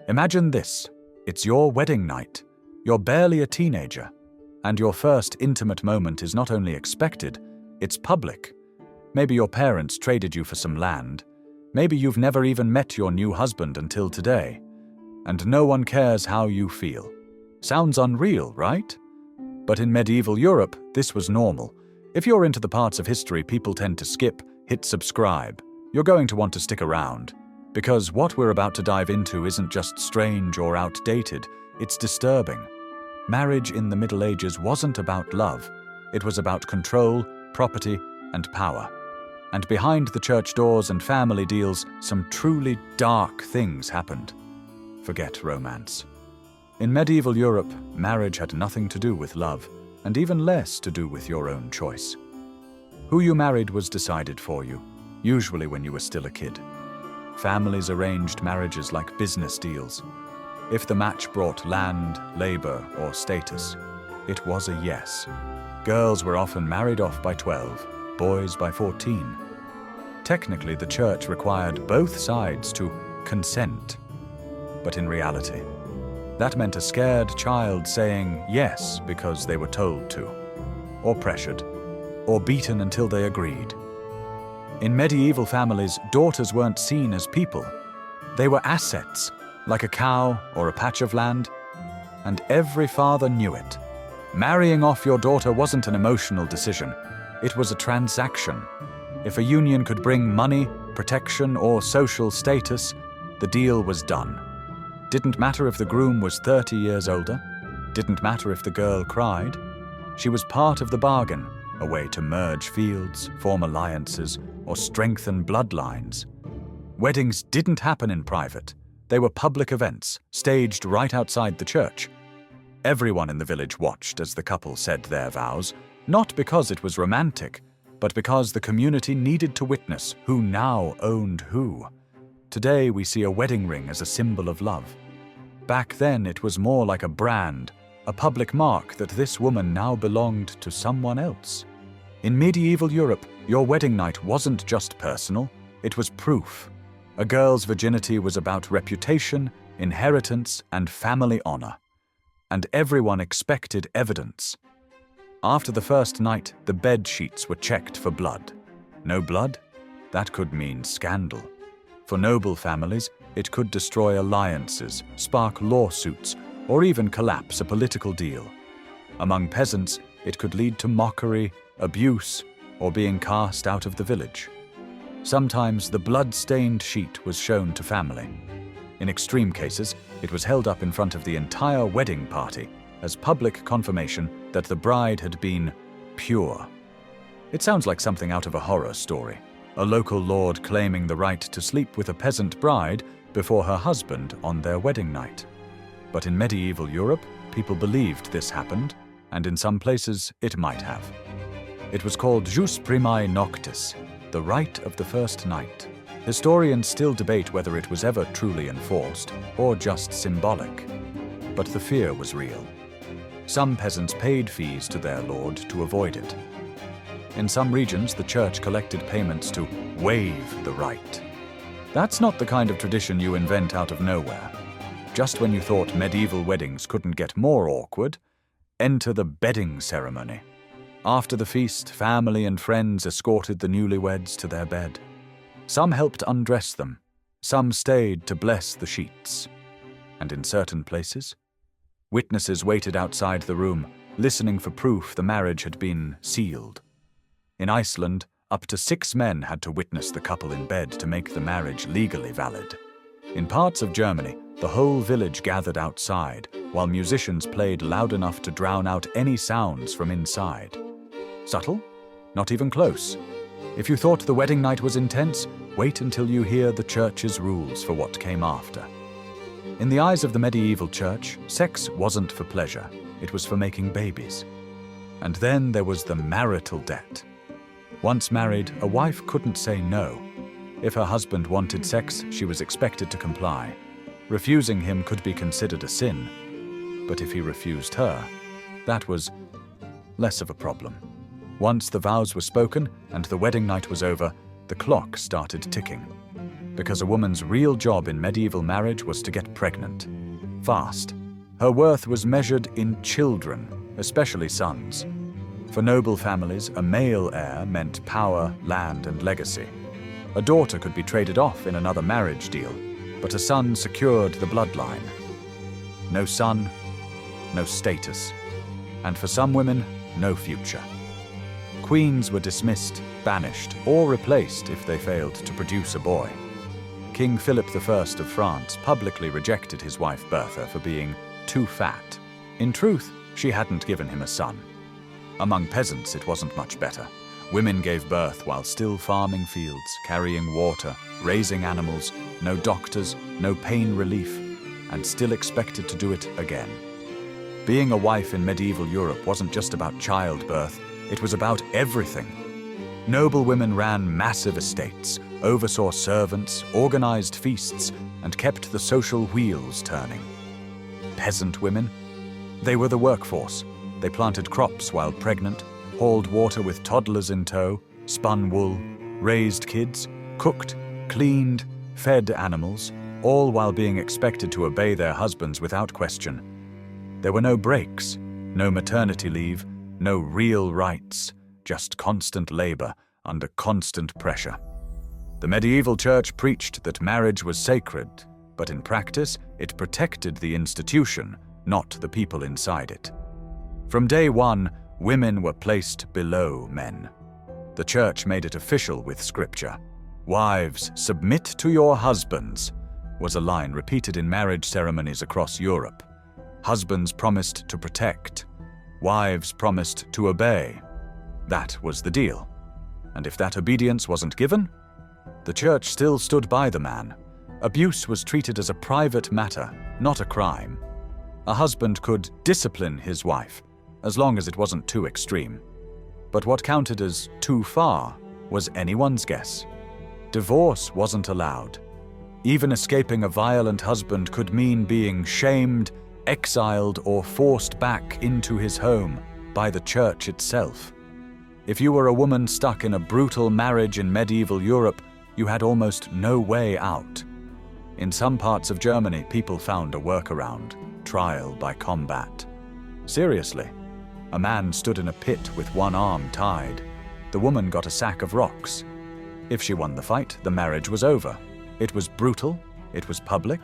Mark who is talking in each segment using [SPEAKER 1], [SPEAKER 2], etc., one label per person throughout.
[SPEAKER 1] Imagine this. It's your wedding night. You're barely a teenager. And your first intimate moment is not only expected, it's public. Maybe your parents traded you for some land. Maybe you've never even met your new husband until today. And no one cares how you feel. Sounds unreal, right? But in medieval Europe, this was normal. If you're into the parts of history people tend to skip, hit subscribe. You're going to want to stick around. Because what we're about to dive into isn't just strange or outdated, it's disturbing. Marriage in the Middle Ages wasn't about love. It was about control, property, and power. And behind the church doors and family deals, some truly dark things happened. Forget romance. In medieval Europe, marriage had nothing to do with love, and even less to do with your own choice. Who you married was decided for you, usually when you were still a kid. Families arranged marriages like business deals. If the match brought land, labor, or status, it was a yes. Girls were often married off by 12, boys by 14. Technically, the church required both sides to consent. But in reality, that meant a scared child saying yes because they were told to, or pressured, or beaten until they agreed. In medieval families, daughters weren't seen as people. They were assets, like a cow or a patch of land, and every father knew it. Marrying off your daughter wasn't an emotional decision. It was a transaction. If a union could bring money, protection, or social status, the deal was done. Didn't matter if the groom was 30 years older. Didn't matter if the girl cried. She was part of the bargain, a way to merge fields, form alliances, or strengthen bloodlines. Weddings didn't happen in private. They were public events, staged right outside the church. Everyone in the village watched as the couple said their vows, not because it was romantic, but because the community needed to witness who now owned who. Today we see a wedding ring as a symbol of love. Back then it was more like a brand, a public mark that this woman now belonged to someone else. In medieval Europe, your wedding night wasn't just personal, it was proof. A girl's virginity was about reputation, inheritance, and family honor. And everyone expected evidence. After the first night, the bed sheets were checked for blood. No blood? That could mean scandal. For noble families, it could destroy alliances, spark lawsuits, or even collapse a political deal. Among peasants, it could lead to mockery, abuse, or being cast out of the village. Sometimes the blood-stained sheet was shown to family. In extreme cases, it was held up in front of the entire wedding party as public confirmation that the bride had been pure. It sounds like something out of a horror story. A local lord claiming the right to sleep with a peasant bride before her husband on their wedding night. But in medieval Europe, people believed this happened, and in some places it might have. It was called jus primae noctis, the rite of the first night. Historians still debate whether it was ever truly enforced or just symbolic. But the fear was real. Some peasants paid fees to their lord to avoid it. In some regions, the church collected payments to waive the rite. That's not the kind of tradition you invent out of nowhere. Just when you thought medieval weddings couldn't get more awkward, enter the bedding ceremony. After the feast, family and friends escorted the newlyweds to their bed. Some helped undress them. Some stayed to bless the sheets. And in certain places, witnesses waited outside the room, listening for proof the marriage had been sealed. In Iceland, up to 6 men had to witness the couple in bed to make the marriage legally valid. In parts of Germany, the whole village gathered outside, while musicians played loud enough to drown out any sounds from inside. Subtle? Not even close. If you thought the wedding night was intense, wait until you hear the church's rules for what came after. In the eyes of the medieval church, sex wasn't for pleasure, it was for making babies. And then there was the marital debt. Once married, a wife couldn't say no. If her husband wanted sex, she was expected to comply. Refusing him could be considered a sin. But if he refused her, that was less of a problem. Once the vows were spoken and the wedding night was over, the clock started ticking. because a woman's real job in medieval marriage was to get pregnant. Fast. Her worth was measured in children, especially sons. For noble families, a male heir meant power, land, and legacy. A daughter could be traded off in another marriage deal, but a son secured the bloodline. No son, no status, and for some women, no future. Queens were dismissed, banished, or replaced if they failed to produce a boy. King Philip I of France publicly rejected his wife Bertha for being too fat. In truth, she hadn't given him a son. Among peasants, it wasn't much better. Women gave birth while still farming fields, carrying water, raising animals, no doctors, no pain relief, and still expected to do it again. Being a wife in medieval Europe wasn't just about childbirth, it was about everything. Noble women ran massive estates, oversaw servants, organized feasts, and kept the social wheels turning. Peasant women? They were the workforce. They planted crops while pregnant, hauled water with toddlers in tow, spun wool, raised kids, cooked, cleaned, fed animals, all while being expected to obey their husbands without question. There were no breaks, no maternity leave, no real rights, just constant labor under constant pressure. The medieval church preached that marriage was sacred, but in practice, it protected the institution, not the people inside it. From day one, women were placed below men. The church made it official with scripture. "Wives, submit to your husbands," was a line repeated in marriage ceremonies across Europe. Husbands promised to protect. Wives promised to obey. That was the deal. And if that obedience wasn't given, the church still stood by the man. Abuse was treated as a private matter, not a crime. A husband could discipline his wife, as long as it wasn't too extreme. But what counted as too far was anyone's guess. Divorce wasn't allowed. Even escaping a violent husband could mean being shamed, exiled, or forced back into his home by the church itself. If you were a woman stuck in a brutal marriage in medieval Europe, you had almost no way out. In some parts of Germany, people found a workaround: trial by combat. Seriously. A man stood in a pit with one arm tied. The woman got a sack of rocks. If she won the fight, the marriage was over. It was brutal, it was public,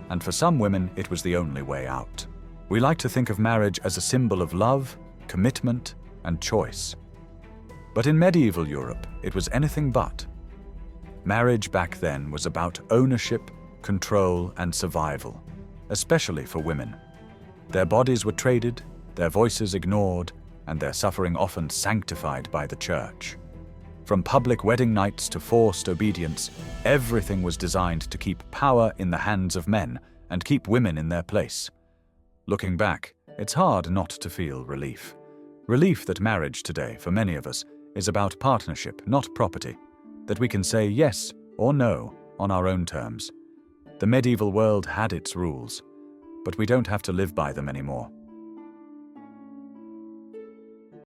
[SPEAKER 1] and for some women, it was the only way out. We like to think of marriage as a symbol of love, commitment, and choice. But in medieval Europe, it was anything but. Marriage back then was about ownership, control, and survival, especially for women. Their bodies were traded, their voices ignored, and their suffering often sanctified by the church. From public wedding nights to forced obedience, everything was designed to keep power in the hands of men and keep women in their place. Looking back, it's hard not to feel relief. Relief that marriage today, for many of us, is about partnership, not property. That we can say yes or no on our own terms. The medieval world had its rules, but we don't have to live by them anymore.